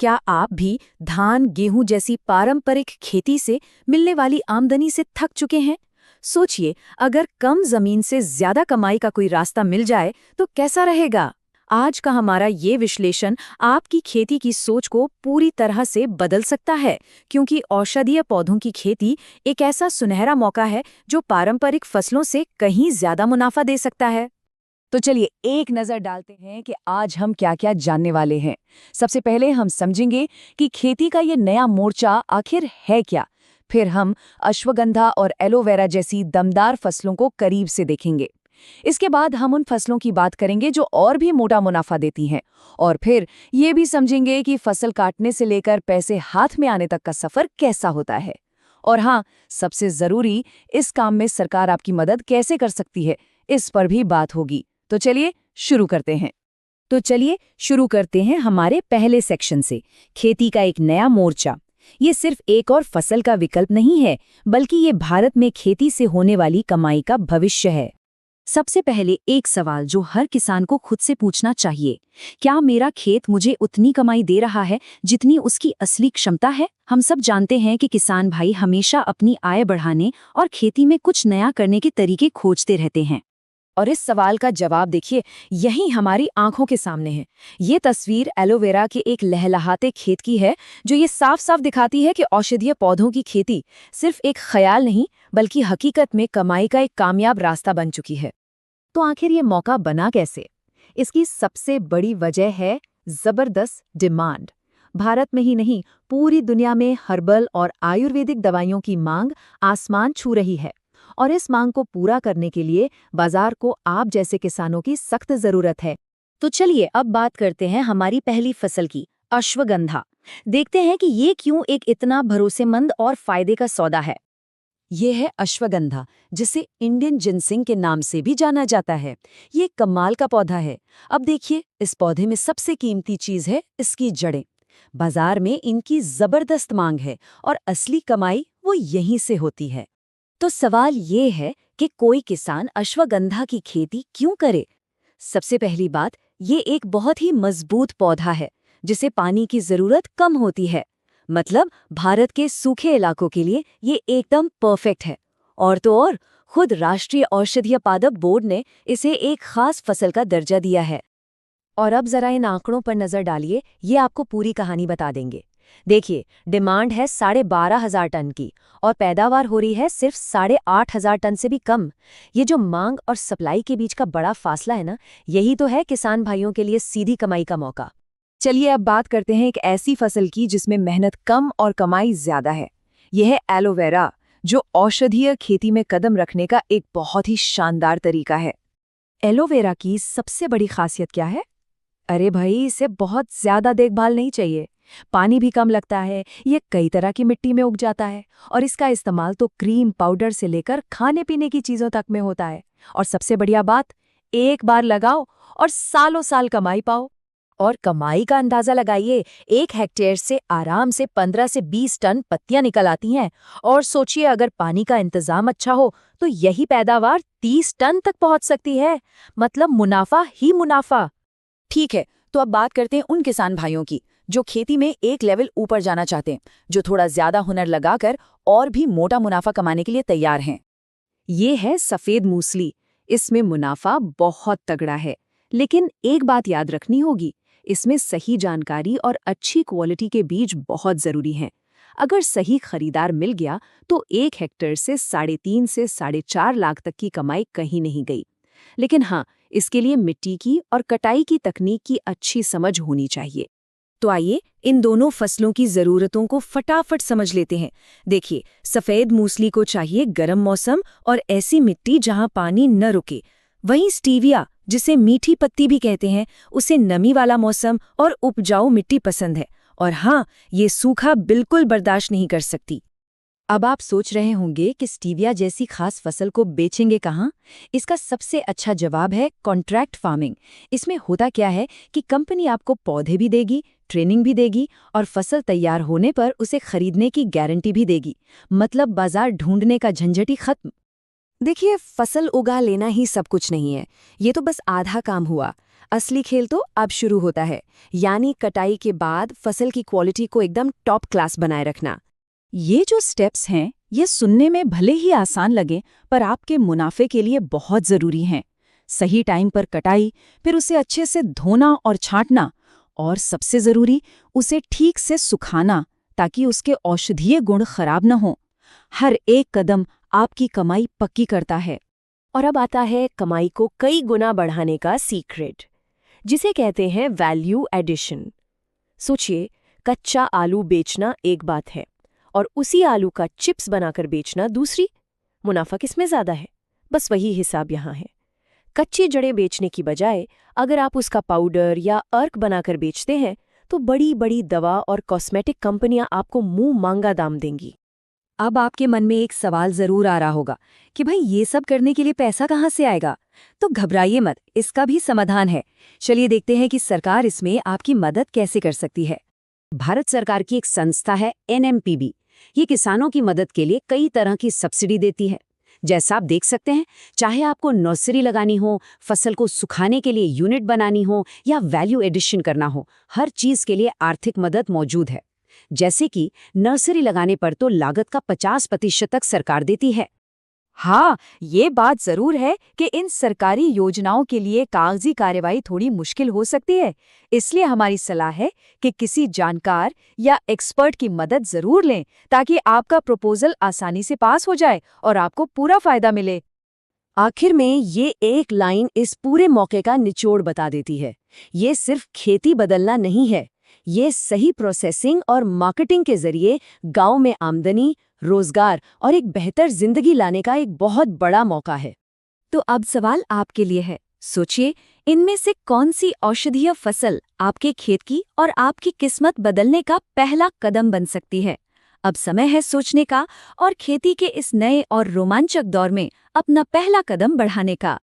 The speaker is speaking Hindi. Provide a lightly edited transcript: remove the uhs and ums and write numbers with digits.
क्या आप भी धान, गेहूं जैसी पारंपरिक खेती से मिलने वाली आमदनी से थक चुके हैं? सोचिए, अगर कम जमीन से ज्यादा कमाई का कोई रास्ता मिल जाए तो कैसा रहेगा? आज का हमारा ये विश्लेषण आपकी खेती की सोच को पूरी तरह से बदल सकता है, क्योंकि औषधीय पौधों की खेती एक ऐसा सुनहरा मौका है जो पारंपरिक फसलों से कहीं ज्यादा मुनाफा दे सकता है। तो चलिए एक नजर डालते हैं कि आज हम क्या क्या जानने वाले हैं। सबसे पहले हम समझेंगे कि खेती का ये नया मोर्चा आखिर है क्या। फिर हम अश्वगंधा और एलोवेरा जैसी दमदार फसलों को करीब से देखेंगे। इसके बाद हम उन फसलों की बात करेंगे जो और भी मोटा मुनाफा देती हैं। और फिर ये भी समझेंगे कि फसल काटने से लेकर पैसे हाथ में आने तक का सफर कैसा होता है। और हाँ, सबसे जरूरी, इस काम में सरकार आपकी मदद कैसे कर सकती है, इस पर भी बात होगी। तो चलिए शुरू करते हैं हमारे पहले सेक्शन से, खेती का एक नया मोर्चा। ये सिर्फ एक और फसल का विकल्प नहीं है, बल्कि ये भारत में खेती से होने वाली कमाई का भविष्य है। सबसे पहले एक सवाल जो हर किसान को खुद से पूछना चाहिए, क्या मेरा खेत मुझे उतनी कमाई दे रहा है जितनी उसकी असली क्षमता है? हम सब जानते हैं कि किसान भाई हमेशा अपनी आय बढ़ाने और खेती में कुछ नया करने के तरीके खोजते रहते हैं। और इस सवाल का जवाब देखिए, यही हमारी आंखों के सामने है। ये तस्वीर एलोवेरा के एक लहलहाते खेत की है, जो ये साफ साफ दिखाती है कि औषधीय पौधों की खेती सिर्फ एक ख्याल नहीं, बल्कि हकीकत में कमाई का एक कामयाब रास्ता बन चुकी है। तो आखिर ये मौका बना कैसे? इसकी सबसे बड़ी वजह है जबरदस्त डिमांड। भारत में ही नहीं, पूरी दुनिया में हर्बल और आयुर्वेदिक दवाइयों की मांग आसमान छू रही है। और इस मांग को पूरा करने के लिए बाजार को आप जैसे किसानों की सख्त जरूरत है। तो चलिए अब बात करते हैं हमारी पहली फसल की, अश्वगंधा। देखते हैं कि ये क्यों एक इतना भरोसेमंद और फायदे का सौदा है। ये है अश्वगंधा, जिसे इंडियन जिनसिंग के नाम से भी जाना जाता है। ये कमाल का पौधा है। अब देखिए, इस पौधे में सबसे कीमती चीज है इसकी जड़ें। बाजार में इनकी जबरदस्त मांग है और असली कमाई वो यहीं से होती है। तो सवाल ये है कि कोई किसान अश्वगंधा की खेती क्यों करे? सबसे पहली बात, ये एक बहुत ही मजबूत पौधा है जिसे पानी की जरूरत कम होती है। मतलब भारत के सूखे इलाकों के लिए ये एकदम परफेक्ट है। और तो और, खुद राष्ट्रीय औषधीय पादप बोर्ड ने इसे एक खास फसल का दर्जा दिया है। और अब जरा इन आंकड़ों पर नजर डालिए, ये आपको पूरी कहानी बता देंगे। देखिए, डिमांड है 12,500 टन की और पैदावार हो रही है सिर्फ 8,500 टन से भी कम। ये जो मांग और सप्लाई के बीच का बड़ा फासला है ना, यही तो है किसान भाइयों के लिए सीधी कमाई का मौका। चलिए अब बात करते हैं एक ऐसी फसल की जिसमें मेहनत कम और कमाई ज्यादा है। यह है एलोवेरा, जो औषधीय खेती में कदम रखने का एक बहुत ही शानदार तरीका है। एलोवेरा की सबसे बड़ी खासियत क्या है? अरे भाई, इसे बहुत ज्यादा देखभाल नहीं चाहिए, पानी भी कम लगता है, ये कई तरह की मिट्टी में उग जाता है और इसका इस्तेमाल तो क्रीम पाउडर से लेकर खाने पीने की चीजों तक में होता है। और सबसे बढ़िया बात, एक बार लगाओ और सालों साल कमाई पाओ। और कमाई का अंदाजा लगाइए, 1 हेक्टेयर से आराम से 15 से 20 टन पत्तियां निकल आती हैं। और सोचिए, अगर पानी का इंतजाम अच्छा हो तो यही पैदावार 30 टन तक पहुंच सकती है। मतलब मुनाफा ही मुनाफा। ठीक है, तो अब बात करते हैं उन किसान भाइयों की जो खेती में एक लेवल ऊपर जाना चाहते हैं, जो थोड़ा ज्यादा हुनर लगाकर और भी मोटा मुनाफा कमाने के लिए तैयार हैं। ये है सफेद मूसली। इसमें मुनाफा बहुत तगड़ा है, लेकिन एक बात याद रखनी होगी, इसमें सही जानकारी और अच्छी क्वालिटी के बीज बहुत जरूरी हैं। अगर सही खरीदार मिल गया तो 1 हेक्टेयर से 3.5 से 4.5 लाख तक की कमाई कहीं नहीं गई। लेकिन हाँ, इसके लिए मिट्टी की और कटाई की तकनीक की अच्छी समझ होनी चाहिए। तो आइए इन दोनों फसलों की जरूरतों को फटाफट समझ लेते हैं। देखिए, सफेद मूसली को चाहिए गर्म मौसम और ऐसी मिट्टी जहां पानी न रुके। वहीं स्टीविया, जिसे मीठी पत्ती भी कहते हैं, उसे नमी वाला मौसम और उपजाऊ मिट्टी पसंद है। और हाँ, ये सूखा बिल्कुल बर्दाश्त नहीं कर सकती। अब आप सोच रहे होंगे कि स्टीविया जैसी खास फसल को बेचेंगे कहाँ? इसका सबसे अच्छा जवाब है कॉन्ट्रैक्ट फार्मिंग। इसमें होता क्या है कि कंपनी आपको पौधे भी देगी, ट्रेनिंग भी देगी और फसल तैयार होने पर उसे खरीदने की गारंटी भी देगी। मतलब बाजार ढूंढने का झंझट ही खत्म। देखिए, फसल उगा लेना ही सब कुछ नहीं है। ये तो बस आधा काम हुआ। असली खेल तो अब शुरू होता है, यानी कटाई के बाद फसल की क्वालिटी को एकदम टॉप क्लास बनाए रखना। ये जो स्टेप्स हैं, ये सुनने में भले ही आसान लगे, पर आपके मुनाफे के लिए बहुत ज़रूरी हैं। सही टाइम पर कटाई, फिर उसे अच्छे से धोना और छांटना, और सबसे ज़रूरी, उसे ठीक से सुखाना, ताकि उसके औषधीय गुण खराब न हों। हर एक कदम आपकी कमाई पक्की करता है। और अब आता है कमाई को कई गुना बढ़ाने का सीक्रेट, जिसे कहते हैं वैल्यू एडिशन। सोचिए, कच्चा आलू बेचना एक बात है और उसी आलू का चिप्स बनाकर बेचना दूसरी। मुनाफा किसमें ज्यादा है? बस वही हिसाब यहाँ है। कच्ची जड़ें बेचने की बजाय अगर आप उसका पाउडर या अर्क बनाकर बेचते हैं तो बड़ी बड़ी दवा और कॉस्मेटिक कंपनियां आपको मुंह मांगा दाम देंगी। अब आपके मन में एक सवाल जरूर आ रहा होगा कि भाई ये सब करने के लिए पैसा कहाँ से आएगा? तो घबराइए मत, इसका भी समाधान है। चलिए देखते हैं कि सरकार इसमें आपकी मदद कैसे कर सकती है। भारत सरकार की एक संस्था है NMPB। ये किसानों की मदद के लिए कई तरह की सब्सिडी देती है। जैसा आप देख सकते हैं, चाहे आपको नर्सरी लगानी हो, फसल को सुखाने के लिए यूनिट बनानी हो या वैल्यू एडिशन करना हो, हर चीज के लिए आर्थिक मदद मौजूद है। जैसे कि नर्सरी लगाने पर तो लागत का 50% तक सरकार देती है। हाँ, ये बात जरूर है कि इन सरकारी योजनाओं के लिए कागजी कार्यवाही थोड़ी मुश्किल हो सकती है। इसलिए हमारी सलाह है कि किसी जानकार या एक्सपर्ट की मदद जरूर लें, ताकि आपका प्रपोजल आसानी से पास हो जाए और आपको पूरा फायदा मिले। आखिर में ये एक लाइन इस पूरे मौके का निचोड़ बता देती है। ये सिर्फ खेती बदलना नहीं है, ये सही प्रोसेसिंग और मार्केटिंग के जरिए गांव में आमदनी, रोजगार और एक बेहतर जिंदगी लाने का एक बहुत बड़ा मौका है। तो अब सवाल आपके लिए है। सोचिए, इनमें से कौन सी औषधीय फसल आपके खेत की और आपकी किस्मत बदलने का पहला कदम बन सकती है? अब समय है सोचने का और खेती के इस नए और रोमांचक दौर में अपना पहला कदम बढ़ाने का।